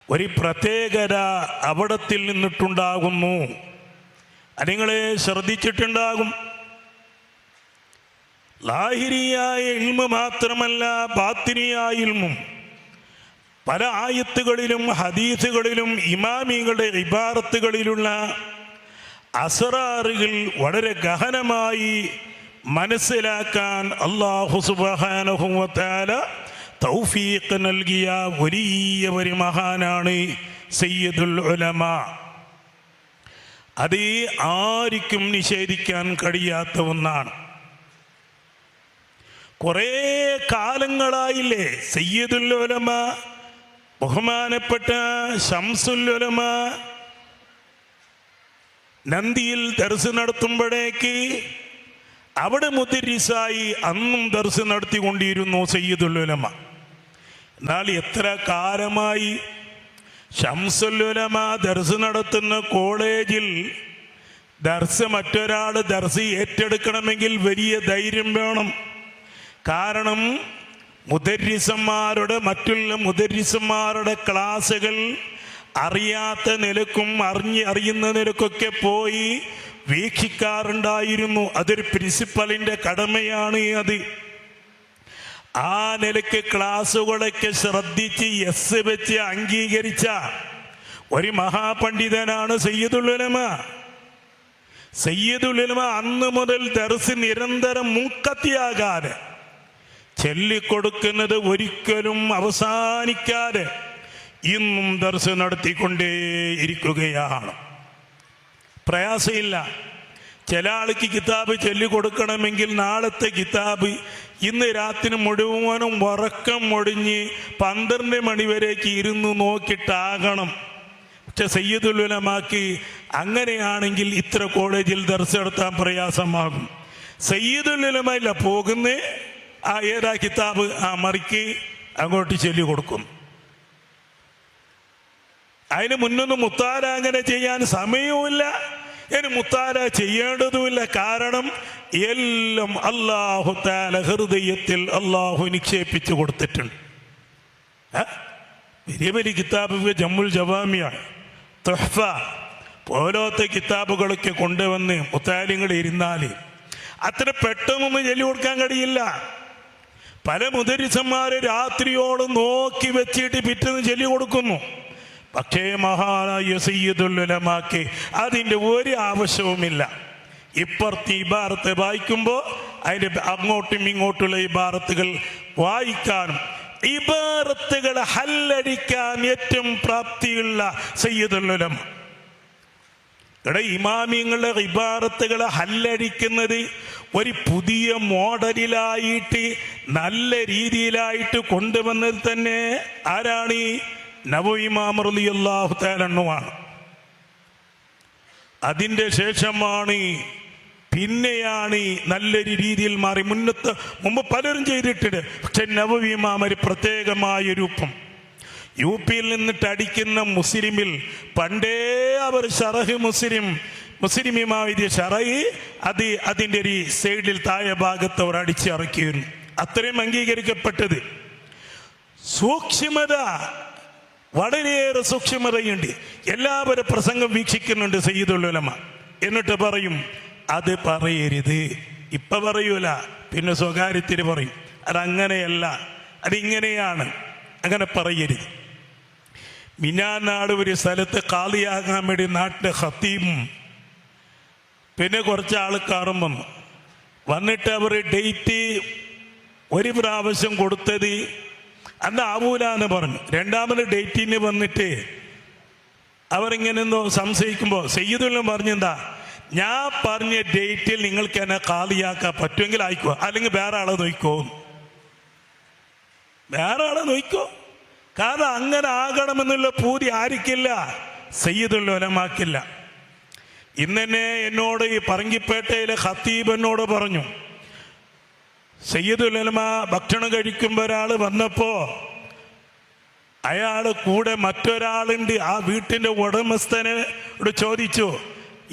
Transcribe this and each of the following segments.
ഒരു പ്രത്യേകത അവിടത്തിൽ നിന്നിട്ടുണ്ടാകുന്നു. നിങ്ങളെ ശ്രദ്ധിച്ചിട്ടുണ്ടാകും. ലാഹിരിയായ ഇൽമ് മാത്രമല്ല, ബാത്തിനിയായ ഇൽമും പല ആയത്തുകളിലും ഹദീസുകളിലും ഇമാമികളുടെ ഇബാറത്തുകളിലുള്ള അസ്റാറുകൾ വളരെ ഗഹനമായി മനസ്സിലാക്കാൻ അല്ലാഹു സുബ്ഹാനഹു വ തആല തൗഫീഖ് നൽകിയ വലിയ ഒരു മഹാനാണ് സയ്യിദുൽ ഉലമ. അത് ആർക്കും നിഷേധിക്കാൻ കഴിയാത്ത ഒന്നാണ്. കുറേ കാലങ്ങളായില്ലേ സയ്യിദുൽ ഉലമ, ബഹുമാനപ്പെട്ട ശംസുൽ ഉലമ നന്ദിയിൽ ദർസ് നടത്തുമ്പോഴേക്ക് അവിടെ മുദരിസായി അന്നും ദർസ് നടത്തിക്കൊണ്ടിരുന്നു സയ്യിദുൽ ഉലമ. എന്നാൽ എത്ര കാലമായി ശംസുൽ ഉലമ ദർസ് നടത്തുന്ന കോളേജിൽ ദർസ് മറ്റൊരാൾ ദർസ് ഏറ്റെടുക്കണമെങ്കിൽ വലിയ ധൈര്യം വേണം. കാരണം മറ്റുള്ള മുദരിസന്മാരുടെ ക്ലാസ്സുകൾ അറിയാത്ത നിലക്കും അറിയുന്ന നിലക്കൊക്കെ പോയി വീക്ഷിക്കാറുണ്ടായിരുന്നു. അതൊരു പ്രിൻസിപ്പലിൻ്റെ കടമയാണ്. അത് ആ നിലയ്ക്ക് ക്ലാസ്സുകളൊക്കെ ശ്രദ്ധിച്ച് എസ് വെച്ച് അംഗീകരിച്ച ഒരു മഹാപണ്ഡിതനാണ് സയ്യിദുൽ ഉലമ. സയ്യിദുൽ ഉലമ അന്ന് മുതൽ ദർസ് നിരന്തരം മുൻകത്തിയാകാതെ ചൊല്ലിക്കൊടുക്കുന്നത് ഒരിക്കലും അവസാനിക്കാതെ ഇന്നും ദർസ് നടത്തിക്കൊണ്ടേയിരിക്കുകയാണ്. പ്രയാസമില്ല. ചില ആൾക്ക് കിതാബ് ചൊല്ലിക്കൊടുക്കണമെങ്കിൽ നാളത്തെ കിതാബ് ഇന്ന് രാത്രി മുഴുവനും ഉറക്കം ഒടിഞ്ഞ് 12 മണിവരേക്ക് ഇരുന്ന് നോക്കിയിട്ടാകണം. പക്ഷെ സയ്യിദുൽ ഉലമാക്ക് അങ്ങനെയാണെങ്കിൽ ഇത്ര കോളേജിൽ ദർസ് നടത്താൻ പ്രയാസമാകും. സയ്യിദുൽ ഉലമ ഇല്ല, പോകുന്നേ ഏതാ കിതാബ് മറിക്ക് അങ്ങോട്ട് ചൊല്ലി കൊടുക്കും. അതിന് മുന്നൊന്നും മുത്താര അങ്ങനെ ചെയ്യാൻ സമയവുമില്ല, ഇനി മുത്താര ചെയ്യേണ്ടതുമില്ല. കാരണം എല്ലാം അല്ലാഹു തആല ഹൃദയത്തിൽ അല്ലാഹു നിക്ഷേപിച്ചു കൊടുത്തിട്ടുണ്ട്. വലിയ വലിയ കിതാബ് ജമ്മുൽ ജവാമിയാണ്, തുഹ്ഫ പോലത്തെ കിതാബുകളൊക്കെ കൊണ്ടുവന്ന് മുത്താലിങ്ങൾ ഇരുന്നാൽ അത്ര പെട്ടെന്നൊന്നും ചൊല്ലി കൊടുക്കാൻ കഴിയില്ല. പല മുദരിസന്മാര് രാത്രിയോട് നോക്കി വെച്ചിട്ട് പിറ്റേന്ന് ചൊല്ലി കൊടുക്കുന്നു. പക്ഷേ മഹാനായ സയ്യിദുൽ ഉലമാക്ക് അതിൻ്റെ ഒരു ആവശ്യവുമില്ല. ഇപ്പുറത്ത് ഇബാറത്ത് വായിക്കുമ്പോൾ അതിൻ്റെ അങ്ങോട്ടും ഇങ്ങോട്ടുള്ള ഇബാറത്തുകൾ വായിക്കാനും ഇബാറത്തുകൾ ഹല്ലടിക്കാൻ ഏറ്റവും പ്രാപ്തിയുള്ള സയ്യിദുൽ ഉലമ. ഇമാമിങ്ങളുടെ ഇബാറത്തുകളെ ഹല്ലടിക്കുന്നത് ഒരു പുതിയ മോഡലിലായിട്ട് നല്ല രീതിയിലായിട്ട് കൊണ്ടുവന്നത് തന്നെ ആരാണ്? നവവി ഇമാം റളിയല്ലാഹു തആല അൻഹുവാണ്. അതിൻ്റെ ശേഷമാണ് പിന്നെയാണ് നല്ലൊരു രീതിയിൽ മാറി. മുമ്പ് പലരും ചെയ്തിട്ടുണ്ട്. പക്ഷെ നവവി ഇമാം ഒരു പ്രത്യേകമായ രൂപം. യുപിയിൽ നിന്നിട്ട് അടിക്കുന്ന മുസ്ലിമിൽ പണ്ടേ അവർ ഷറഹ് മുസ്ലിം ഇമാം എഴുതിയ ഷറഹ് അതിൻ്റെ ഒരു സൈഡിൽ താഴെ ഭാഗത്ത് അവർ അടിച്ചിറക്കിയിരുന്നു. അത്രയും അംഗീകരിക്കപ്പെട്ടത്. സൂക്ഷ്മത, വളരെയേറെ സൂക്ഷ്മതയുണ്ട്. എല്ലാവരും പ്രസംഗം വീക്ഷിക്കുന്നുണ്ട് സയ്യിദുൽ ഉലമ. എന്നിട്ട് പറയും അത് പറയരുത്. ഇപ്പം പറയൂല, പിന്നെ സ്വകാര്യത്തിന് പറയും അതങ്ങനെയല്ല, അതിങ്ങനെയാണ്, അങ്ങനെ പറയരുത്. മിനാനാട് ഒരു സ്ഥലത്ത് ഖാദിയാകാൻ വേണ്ടി നാട്ടിലെ ഖത്തീബും പിന്നെ കുറച്ച് ആൾക്കാരും വന്നിട്ട് അവർ ഡേറ്റ് ഒരു പ്രാവശ്യം കൊടുത്തത് അന്ന് ആവൂല എന്ന് പറഞ്ഞു. രണ്ടാമത് ഡേറ്റിന് വന്നിട്ട് അവരിങ്ങനെന്തോ സംശയിക്കുമ്പോൾ സയ്യിദുൽ പറഞ്ഞെന്താ, ഞാൻ പറഞ്ഞ ഡേറ്റിൽ നിങ്ങൾക്ക് എന്നെ ഖാദിയാക്കാൻ പറ്റുമെങ്കിൽ ആയിക്കോ, അല്ലെങ്കിൽ വേറെ ആളെ നോക്കോ, വേറെ ആളെ നോക്കോ. കാരണം അങ്ങനെ ആകണമെന്നുള്ള പൂതി ആർക്കില്ല, സയ്യിദുൽ ഉലമാക്കില്ല. ഇന്നെന്നെ എന്നോട് ഈ പറങ്കിപ്പേട്ടയിലെ ഖത്തീബ് എന്നോട് പറഞ്ഞു, സയ്യിദുൽ ഉലമ ഭക്ഷണം കഴിക്കുമ്പോൾ ഒരാൾ വന്നപ്പോൾ അയാൾ കൂടെ മറ്റൊരാളുണ്ട്. ആ വീട്ടിൻ്റെ ഉടമസ്ഥനോട് ചോദിച്ചു,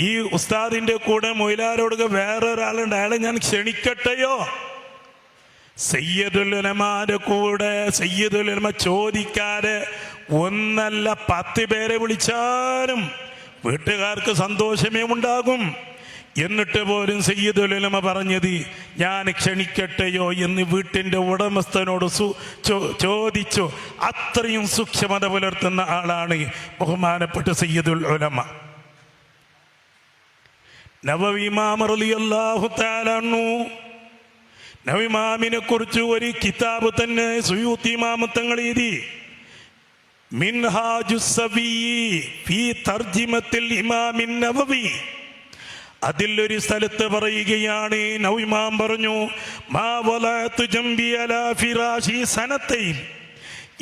ഈ ഉസ്താദിൻ്റെ കൂടെ മൊയ്ലാരോട് വേറൊരാളുണ്ട്, അയാളെ ഞാൻ ക്ഷണിക്കട്ടെയോ? സയ്യിദുൽ ഉലമാന്റെ കൂടെ സയ്യിദുൽ ഉലമ ചോദിക്കാതെ ഒന്നല്ല 10 പേരെ വിളിച്ചാലും വീട്ടുകാർക്ക് സന്തോഷമേ ഉണ്ടാകും. എന്നിട്ട് പോലും സയ്യിദുൽ ഉലമ പറഞ്ഞത് ഞാൻ ക്ഷണിക്കട്ടെയോ എന്ന് വീട്ടിൻ്റെ ഉടമസ്ഥനോട് ചോദിച്ചു. അത്രയും സൂക്ഷ്മത പുലർത്തുന്ന ആളാണ് ബഹുമാനപ്പെട്ട സയ്യിദുൽ ഉലമ. നവവി ഇമാം റളിയല്ലാഹു തആല അൻഹു, നവവി ഇമാമിനെ കുറിച്ച് ഒരു കിതാബ് തന്നെ സുയൂത്തി ഇമാം തങ്ങൾ എഴുതി. മിൻഹാജുസ് സവി ഫീ തർജിമത്തിൽ ഇമാമിൻ നവവി. അതിലൊരു സ്ഥലത്ത് പറയുകയാണ്, നവവി ഇമാം പറഞ്ഞു, മാ വലഅതു ജംബി അലാ ഫിറാശി സനതൈൻ.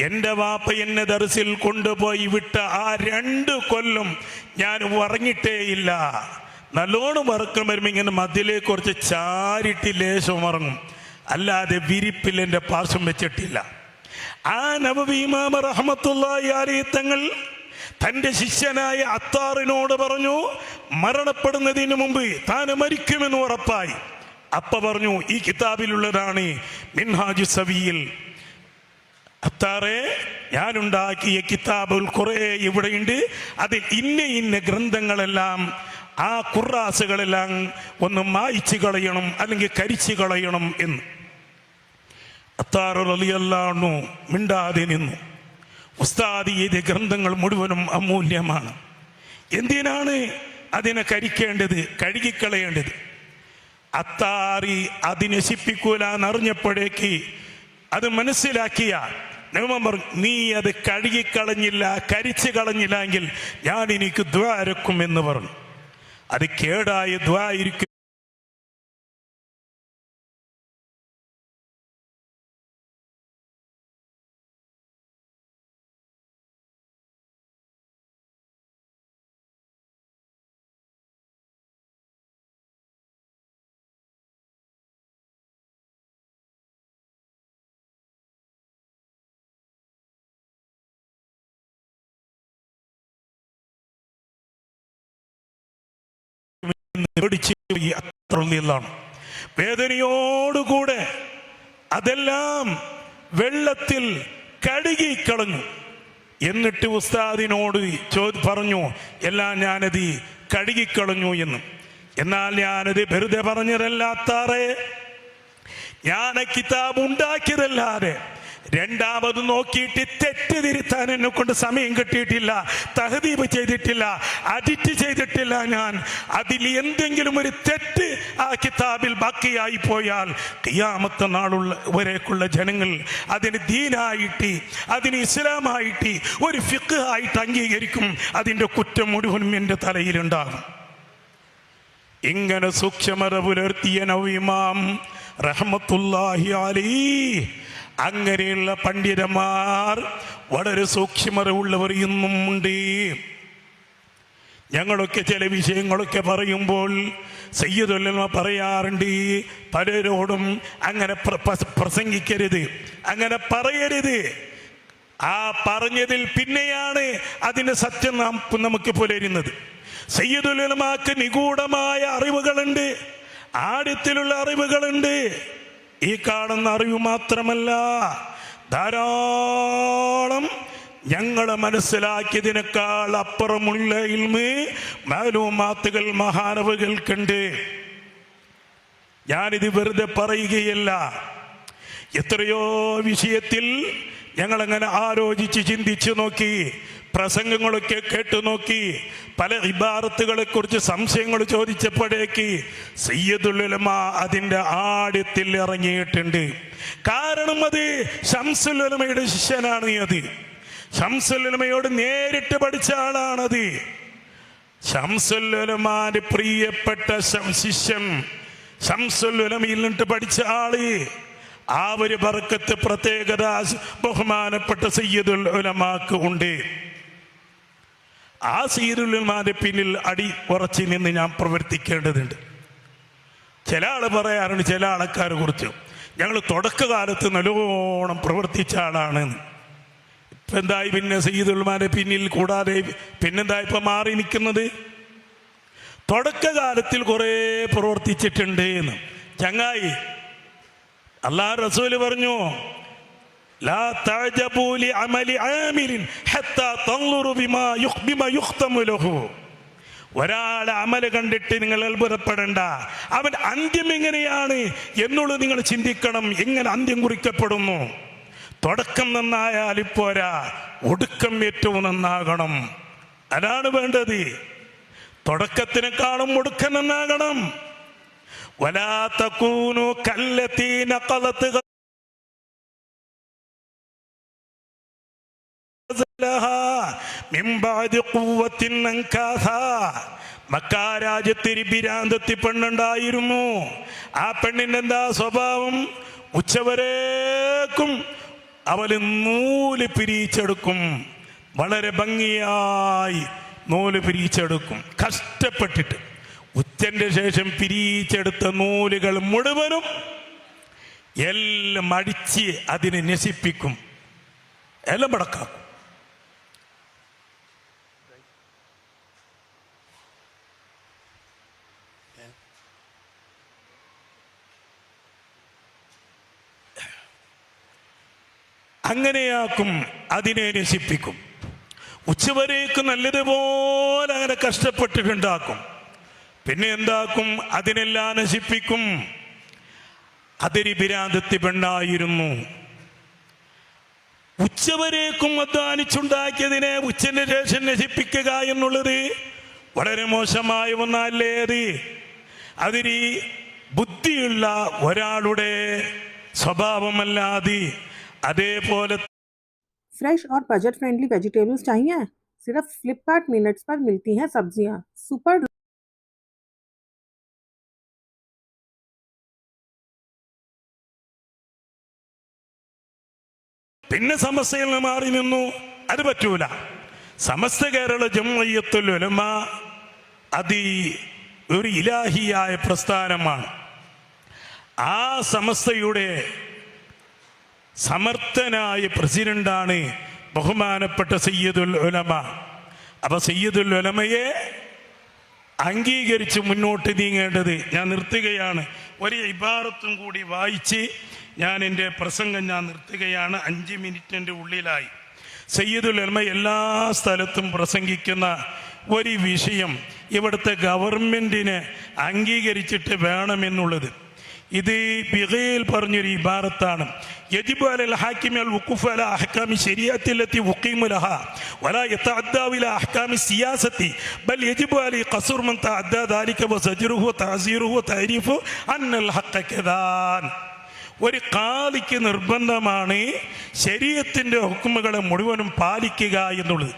എൻ്റെ വാപ്പ എന്നെ ദർസിൽ കൊണ്ടുപോയി വിട്ട ആ 2 കൊല്ലം ഞാൻ ഉറങ്ങിട്ടേയില്ല. നല്ലോണം ഉറക്കം വരുമ്പോൾ ഇങ്ങനെ മതിലേക്ക് കുറച്ച് ചാരിട്ട് ലേശം ഉറങ്ങും, അല്ലാതെ വിരിപ്പിൽ എൻ്റെ പാർശ്വം വെച്ചിട്ടില്ല. ആ നവവി ഇമാം റഹ്മത്തുള്ളാഹി അലൈഹി തങ്ങൾ തൻ്റെ ശിഷ്യനായ അത്താറിനോട് പറഞ്ഞു, മരണപ്പെടുന്നതിന് മുമ്പ് താൻ മരിക്കുമെന്ന് ഉറപ്പായി. അപ്പ പറഞ്ഞു, ഈ കിതാബിലുള്ളതാണ് മിൻഹാജുസ് സവിയിൽ. അത്താറെ, ഞാനുണ്ടാക്കിയ കിതാബുൽ കുറേ ഇവിടെയുണ്ട്, അതിൽ ഇന്ന ഗ്രന്ഥങ്ങളെല്ലാം ആ ഖുറാസുകളെല്ലാം ഒന്ന് മായ്ച്ചു കളയണം, അല്ലെങ്കിൽ കരിച്ചു കളയണം എന്ന്. അത്താർ റളിയല്ലാഹു അൻഹു മിണ്ടാതെ നിന്നു. ഉസ്താദ് എഴുതിയ ഗ്രന്ഥങ്ങൾ മുഴുവനും അമൂല്യമാണ്, എന്തിനാണ് അതിനെ കരിക്കേണ്ടത്, കഴുകിക്കളയേണ്ടത്? അത്താറി അത് നശിപ്പിക്കൂല എന്നറിഞ്ഞപ്പോഴേക്ക് അത് മനസ്സിലാക്കിയ നബി പറഞ്ഞു, നീ അത് കഴുകിക്കളഞ്ഞില്ല, കരിച്ചു കളഞ്ഞില്ല എങ്കിൽ ഞാൻ എനിക്ക് ദുആ ഇറക്കും എന്ന് പറഞ്ഞു. അത് കേടായ ദുആ ഇരിക്കും. വേദനയോടുകൂടെ അതെല്ലാം വെള്ളത്തിൽ കഴുകിക്കളഞ്ഞു. എന്നിട്ട് ഉസ്താദിനോട് പറഞ്ഞു, എല്ലാം ഞാനത് കഴുകിക്കളഞ്ഞു എന്ന്. എന്നാൽ ഞാനത് വെറുതെ പറഞ്ഞതല്ലാത്താറെ, ഞാൻ കിതാബ് ഉണ്ടാക്കിയതല്ലാതെ രണ്ടാമത് നോക്കിയിട്ട് തെറ്റ് തിരുത്താൻ എന്നെ കൊണ്ട് സമയം കിട്ടിയിട്ടില്ല, തഹദീബ് ചെയ്തിട്ടില്ല, അഡിറ്റ് ചെയ്തിട്ടില്ല. ഞാൻ അതിൽ എന്തെങ്കിലും ഒരു തെറ്റ് ആ കിതാബിൽ ബാക്കിയായി പോയാൽ ഖിയാമത്ത് വരേക്കുള്ള ജനങ്ങൾ അതിന് ദീനായിട്ട്, അതിന് ഇസ്ലാമായിട്ട്, ഒരു ഫിഖ് ആയിട്ട് അംഗീകരിക്കും. അതിൻ്റെ കുറ്റം മുഴുവനും എൻ്റെ തലയിലുണ്ടാകും. ഇങ്ങനെ സൂക്ഷ്മത പുലർത്തിയ നവവി ഇമാം റഹ്മത്തുള്ളാഹി അലൈഹി, അങ്ങനെയുള്ള പണ്ഡിതന്മാർ വളരെ സൂക്ഷ്മത ഉള്ളവർ ഇന്നും ഉണ്ട്. ഞങ്ങളൊക്കെ ചില വിഷയങ്ങളൊക്കെ പറയുമ്പോൾ സയ്യിദുൽ ഉലമ പറയാറുണ്ട്, പലരോടും അങ്ങനെ പ്രസംഗിക്കരുത്, അങ്ങനെ പറയരുത്. ആ പറഞ്ഞതിൽ പിന്നെയാണ് അതിൻ്റെ സത്യം നമുക്ക് പുലരുന്നത്. സയ്യിദുൽ ഉലമാക്ക് നിഗൂഢമായ അറിവുകളുണ്ട്, ആഴത്തിലുള്ള അറിവുകളുണ്ട്. ഈ കാണുന്ന അറിവ് മാത്രമല്ല, ധാരാളം ഞങ്ങൾ മനസ്സിലാക്കിയതിനേക്കാൾ അപ്പുറമുള്ള ഇൽമ് മാലൂമാത്തുകൾ മഹാനവകൾക്കുണ്ട്. ഞാനിത് വെറുതെ പറയുകയല്ല. എത്രയോ വിഷയത്തിൽ ഞങ്ങളങ്ങനെ ആലോചിച്ച് ചിന്തിച്ചു നോക്കി, പ്രസംഗങ്ങളൊക്കെ കേട്ടു നോക്കി, പല ഇബാറത്തുകളെ കുറിച്ച് സംശയങ്ങൾ ചോദിച്ചപ്പോഴേക്ക് സയ്യിദുൽ ഉലമ അതിൻ്റെ ആഴത്തിൽ ഇറങ്ങിയിട്ടുണ്ട്. കാരണം അത് ശംസുൽ ഉലമയുടെ ശിഷ്യനാണ്. അത് ശംസുൽ ഉലമയോട് നേരിട്ട് പഠിച്ച ആളാണത്. ശംസുൽ ഉലമാന്റെ പ്രിയപ്പെട്ട ശിഷ്യൻ, ശംസുൽ ഉലമയിൽ നിന്നിട്ട് പഠിച്ച ആള്. ആ ഒരു ബർക്കത്ത്, പ്രത്യേകത ബഹുമാനപ്പെട്ട സയ്യിദുൽ ഉലമാക്ക് ഉണ്ട്. ആ സയ്യിദുൽ ഉലമാന്റെ പിന്നിൽ അടി ഉറച്ചു നിന്ന് ഞാൻ പ്രവർത്തിക്കേണ്ടതുണ്ട്. ചില ആള് പറയാറുണ്ട്, ചില ആൾക്കാരെ കുറിച്ച്, ഞങ്ങൾ തുടക്കകാലത്ത് നല്ലോണം പ്രവർത്തിച്ച ആളാണ്. ഇപ്പം എന്തായി പിന്നെ സയ്യിദുൽ ഉലമാന്റെ പിന്നിൽ കൂടാതെ പിന്നെന്താ ഇപ്പം മാറി നിൽക്കുന്നത്? തുടക്കകാലത്തിൽ കുറേ പ്രവർത്തിച്ചിട്ടുണ്ട് എന്ന്. ചങ്ങായി, അല്ലാഹു റസൂല് പറഞ്ഞു, ലാ തഅജബു ലിഅമലി ആമിലിൻ ഹത്താ തൻളുറു ബിമാ യുഖ്തമു ലഹു. ഒരാളെ അമല് കണ്ടിട്ട് നിങ്ങൾ അത്ഭുതപ്പെടേണ്ട, അവൻ അന്ത്യം എങ്ങനെയാണ് എന്നുള്ളത് നിങ്ങൾ ചിന്തിക്കണം. എങ്ങനെ അന്ത്യം കുറിക്കപ്പെടുന്നു? തുടക്കം നന്നായാൽ പോരാ, ഒടുക്കം ഏറ്റവും നന്നാകണം. അതാണ് വേണ്ടത്. തുടക്കത്തിനേക്കാളും ഒടുക്കം നന്നാകണം. വലാ തകൂനു കല്ലതീ നഖലത് മക്കാ രാജ്യത്തിൽ ബിരാന്തത്തി പെണ്ണുണ്ടായിരുന്നു. ആ പെണ്ണിന്റെ എന്താ സ്വഭാവം? ഉച്ചവരേക്കും അവല് നൂല് പിരിച്ചെടുക്കും. വളരെ ഭംഗിയായി നൂല് പിരിച്ചെടുക്കും, കഷ്ടപ്പെട്ടിട്ട്. ഉച്ചന്റെ ശേഷം പിരിച്ചെടുത്ത നൂലുകൾ മുഴുവനും എല്ലാം അടിച്ച് അതിനെ നശിപ്പിക്കും, എല്ലാം പടക്കാക്കും. അങ്ങനെയാക്കും, അതിനെ നശിപ്പിക്കും. ഉച്ചവരേക്ക് നല്ലതുപോലെ അങ്ങനെ കഷ്ടപ്പെട്ടിട്ടുണ്ടാക്കും. പിന്നെ എന്താക്കും? അതിനെല്ലാം നശിപ്പിക്കും. അതൊരു ബിരാന്തത്തി പെണ്ണായിരുന്നു. ഉച്ചവരേക്കും അധ്വാനിച്ചുണ്ടാക്കിയതിനെ ഉച്ചന്റെ ശേഷം നശിപ്പിക്കുക എന്നുള്ളത് വളരെ മോശമായ ഒന്നല്ലേ? അതൊരു ബുദ്ധിയുള്ള ഒരാളുടെ സ്വഭാവമല്ലാതെ. അതേപോലെ फ्रेश और बजट फ्रेंडली वेजिटेबल्स चाहिए? सिर्फ फ्लिपकार्ट मिनट्स पर मिलती हैं सब्जियां। सुपर പിന്നെ സമസ്തയിൽ നിന്ന് മാറി നിന്നു. അത് പറ്റൂല. സമസ്ത കേരള ജംഇയ്യത്തുൽ ഉലമ അത് ഒരു ഇലാഹിയായ പ്രസ്ഥാനമാണ്. ആ സമസ്തയുടെ സമർത്ഥനായ പ്രസിഡന്റാണ് ബഹുമാനപ്പെട്ട സയ്യിദുൽ ഉലമ. അപ്പൊ സയ്യിദുൽ ഉലമയെ അംഗീകരിച്ച് മുന്നോട്ട് നീങ്ങേണ്ടത്. ഞാൻ നിർത്തുകയാണ്. ഒരു ഇബാറത്തും കൂടി വായിച്ച് ഞാൻ എൻ്റെ പ്രസംഗം നിർത്തുകയാണ്. 5 മിനിറ്റിൻ്റെ ഉള്ളിലായി. സയ്യിദുൽ ഉലമ എല്ലാ സ്ഥലത്തും പ്രസംഗിക്കുന്ന ഒരു വിഷയം ഇവിടുത്തെ ഗവൺമെന്റിനെ അംഗീകരിച്ചിട്ട് വേണമെന്നുള്ളത്. ഇത് ബിഗയിൽ പറഞ്ഞൊരു ഇബാറത്താണ്. യജിബു അലൽ ഹാകിമി അൽ വുഖൂഫ് അലാ അഹ്കാമി ശരീഅത്തി അല്ലതി ഉഖീമു ലഹാ വലാ യതഅദ്ദാ ഇലാ അഹ്കാമി സിയാസത്തി ബൽ യജിബു അലൈ ഖസ്ർ മൻ തഅദ്ദാ ദാലിക വസജ്റുഹു വതഅസീറുഹു വതഅരീഫു അന്നൽ ഹഖ്ക കദാൻ. ഒരു ഖാദിക്ക് നിർബന്ധമാണ് ശരീഅത്തിന്റെ ഹുക്മുകളെ മുഴുവനും പാലിക്കുക എന്നുള്ളത്.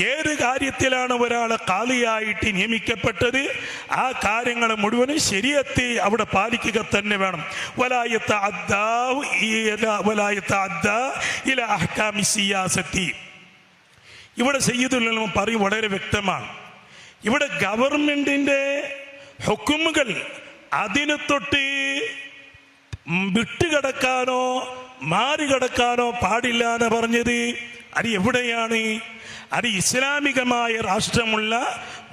ഏത് കാര്യത്തിലാണ് ഒരാൾ ഖാദിയായിട്ട് നിയമിക്കപ്പെട്ടത്, ആ കാര്യങ്ങളെ മുഴുവനും ശരീഅത്ത് അവിടെ പാലിക്കുക തന്നെ വേണം. വലാ യതഅദ്ദാ ഇലാ അഹ്കാമി സിയാസത്തി. ഇവിടെ സയ്യിദുൽ ഉലമ പറയും വളരെ വ്യക്തമാണ്. ഇവിടെ ഗവൺമെന്റിന്റെ ഹുക്മുകൾ അതിനെ തൊട്ട് വിട്ടുകിടക്കാനോ മാറികിടക്കാനോ പാടില്ല എന്ന് പറഞ്ഞത്. അത് എവിടെയാണ്? അത് ഇസ്ലാമികമായ രാഷ്ട്രമുള്ള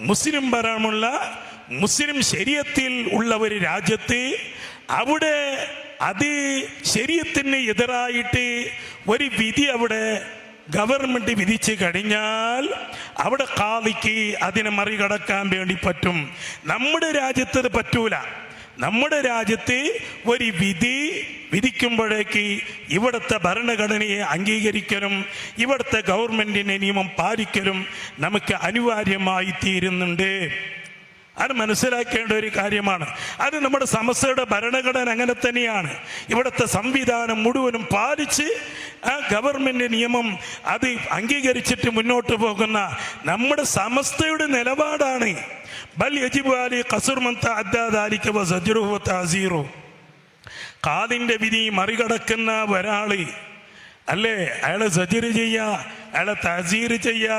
മുസ്ലിം ഭരണമുള്ള മുസ്ലിം ശരീഅത്തിൽ ഉള്ള ഒരു രാജ്യത്ത് അവിടെ അത് ശരീഅത്തിന് എതിരായിട്ട് ഒരു വിധി അവിടെ ഗവൺമെന്റ് വിധിച്ചു കഴിഞ്ഞാൽ അവിടെ ഖാദിക്ക് അതിനെ മറികടക്കാൻ വേണ്ടി പറ്റും. നമ്മുടെ രാജ്യത്ത് അത് പറ്റൂല. നമ്മുടെ രാജ്യത്ത് ഒരു വിധി വിധിക്കുമ്പോഴേക്ക് ഇവിടുത്തെ ഭരണഘടനയെ അംഗീകരിക്കലും ഇവിടുത്തെ ഗവൺമെന്റിന്റെ നിയമം പാലിക്കലും നമുക്ക് അനിവാര്യമായി തീരുന്നുണ്ട്. അത് മനസ്സിലാക്കേണ്ട ഒരു കാര്യമാണ്. അത് നമ്മുടെ സമസ്തയുടെ ഭരണഘടന അങ്ങനെ തന്നെയാണ്. ഇവിടുത്തെ സംവിധാനം മുഴുവനും പാലിച്ച് ആ ഗവൺമെന്റ് നിയമം അത് അംഗീകരിച്ചിട്ട് മുന്നോട്ട് പോകുന്ന നമ്മുടെ സമസ്തയുടെ നിലപാടാണ്. ബൽ യജിബു അലൈ ഖസ്ർ മൻ തഅദ്ദാ ദാലിക വസജ്റുഹു വതഅസീറു. ഖാദിന്റെ വിധി മറികടക്കുന്ന ഒരാള് അല്ലേ, അയാളെ സജിർ ചെയ്യുക, അയാളെ തഅസീർ ചെയ്യുക,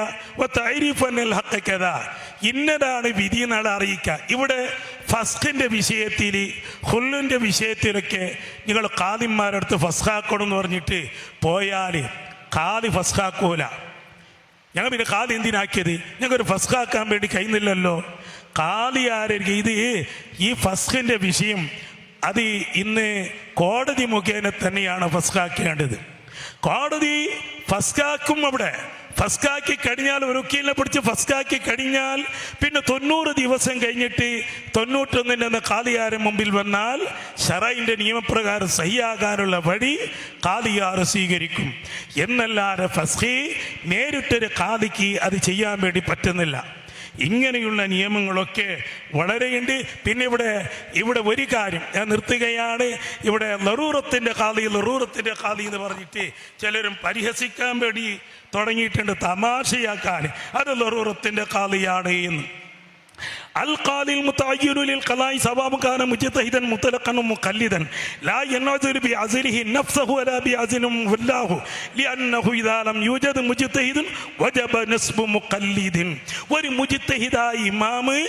ഇന്നതാണ് വിധി എന്നാണ് അറിയിക്കുക. ഇവിടെ ഫസ്ഖിന്റെ വിഷയത്തിൽ ഹുല്ലിന്റെ വിഷയത്തിലൊക്കെ നിങ്ങൾ ഖാദിമാരടുത്ത് ഫസ്ഖാക്കണം എന്ന് പറഞ്ഞിട്ട് പോയാൽ ഖാദി ഫസ്ഖാക്കൂല. ഞങ്ങൾ പിന്നെ ഖാദി എന്തിനാക്കിയത്? ഞങ്ങൾക്കൊരു ഫസ്ഖാക്കാൻ വേണ്ടി കഴിയുന്നില്ലല്ലോ. ഖാദി ആയിരിക്കും ഇത് ഈ ഫസ്ഖിന്റെ വിഷയം അത് ഇന്ന് കോടതി മുഖേന തന്നെയാണ് ഫസ്ഖാക്കേണ്ടത്. കോടതി ഫസ്കാക്കും. അവിടെ ഫസ്കാക്കി കഴിഞ്ഞാൽ ഒരു വക്കീലിനെ പിടിച്ച് ഫസ്കാക്കി കഴിഞ്ഞാൽ പിന്നെ 90 ദിവസം കഴിഞ്ഞിട്ട് 91 കാദിയാരെ മുമ്പിൽ വന്നാൽ ശറൈൻ്റെ നിയമപ്രകാരം സഹിയാകാനുള്ള വഴി കാദിയാർ സ്വീകരിക്കും. എന്നല്ലാതെ ഫസ്ഖി നേരിട്ടൊരു കാദിക്ക് അത് ചെയ്യാൻ വേണ്ടി പറ്റുന്നില്ല. ഇങ്ങനെയുള്ള നിയമങ്ങളൊക്കെ വളരെയുണ്ട്. പിന്നെ ഇവിടെ ഒരു കാര്യം ഞാൻ നിർത്തുകയാണ്. ഇവിടെ ലറൂറത്തിൻ്റെ കാദി എന്ന് പറഞ്ഞിട്ട് ചിലരും പരിഹസിക്കാൻ വേണ്ടി തുടങ്ങിയിട്ടുണ്ട്, തമാശയാക്കാൻ. അത് ലറൂറത്തിൻ്റെ കാദിയാണ് എന്ന്. القاضي المتعين للقضاء سواء كان مجتهدا مطلقا مقلدا لا ينعزل بعزله نفسه ولا بعزل والله لأنه إذا لم يوجد مجتهد وجب نسب مقلد. ഒരു മുജ്തഹിദായ ഇമാമ്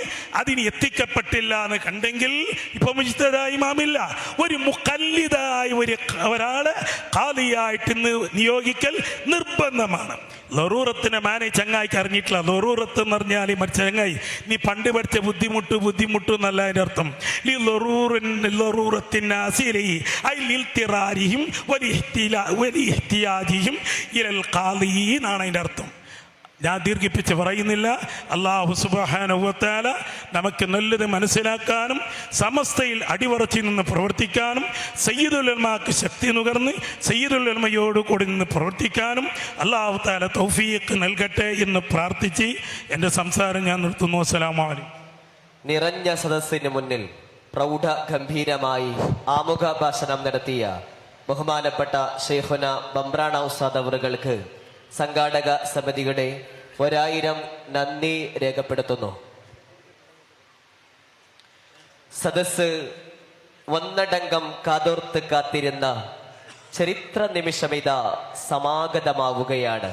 അതിന് എത്തിക്കപ്പെട്ടില്ല എന്ന് കണ്ടെങ്കിൽ ഇപ്പൊ മുജ്തഹിദായ ഇമാമില്ല, ഒരു മുഖല്ലിദായ ഒരാളെ ഖാദിയായിട്ട് നിയോഗിക്കൽ നിർബന്ധമാണ്. ലറൂറത്തിനെ മാനെ ചങ്ങായിക്ക് അറിഞ്ഞിട്ടില്ല. ലറൂറത്ത് എന്ന് പറഞ്ഞാൽ ചങ്ങായി നീ പണ്ട് പഠിച്ച ബുദ്ധിമുട്ട് എന്നല്ല അതിൻ്റെ അർത്ഥം. എന്നാണ് അതിൻ്റെ അർത്ഥം. ഞാൻ ദീർഘിപ്പിച്ച് പറയുന്നില്ല. അല്ലാഹു സുബ്ഹാനഹു വ തആല നമുക്ക് നല്ലത് മനസ്സിലാക്കാനും സമസ്തയിൽ അടിവറച്ചു നിന്ന് പ്രവർത്തിക്കാനും സയ്യിദുൽ ഉലമാക്ക് ശക്തി നുകർന്ന് സയ്യിദുൽ ഉലമയോട് കൂടി നിന്ന് പ്രവർത്തിക്കാനും അല്ലാഹു തആല തൗഫീഖ് നൽകട്ടെ എന്ന് പ്രാർത്ഥിച്ച് എൻ്റെ സംസാരം ഞാൻ നിർത്തുന്നു. അസ്സലാമു അലൈക്കും. നിറഞ്ഞ സദസ്സിന് മുന്നിൽ പ്രൗഢ ഗംഭീരമായി ആമുഖ ഭാഷണം നടത്തിയ ബഹുമാനപ്പെട്ട ശൈഖുന ബംബ്രാണ ഉസ്താദ് അവറുകൾക്ക് സംഘാടക സമിതിയുടെ 1000 നന്ദി രേഖപ്പെടുത്തുന്നു. സദസ്സ് ഒന്നടങ്കം കാതോർത്ത് കാത്തിരുന്ന ചരിത്ര നിമിഷമിതാ സമാഗതമാവുകയാണ്.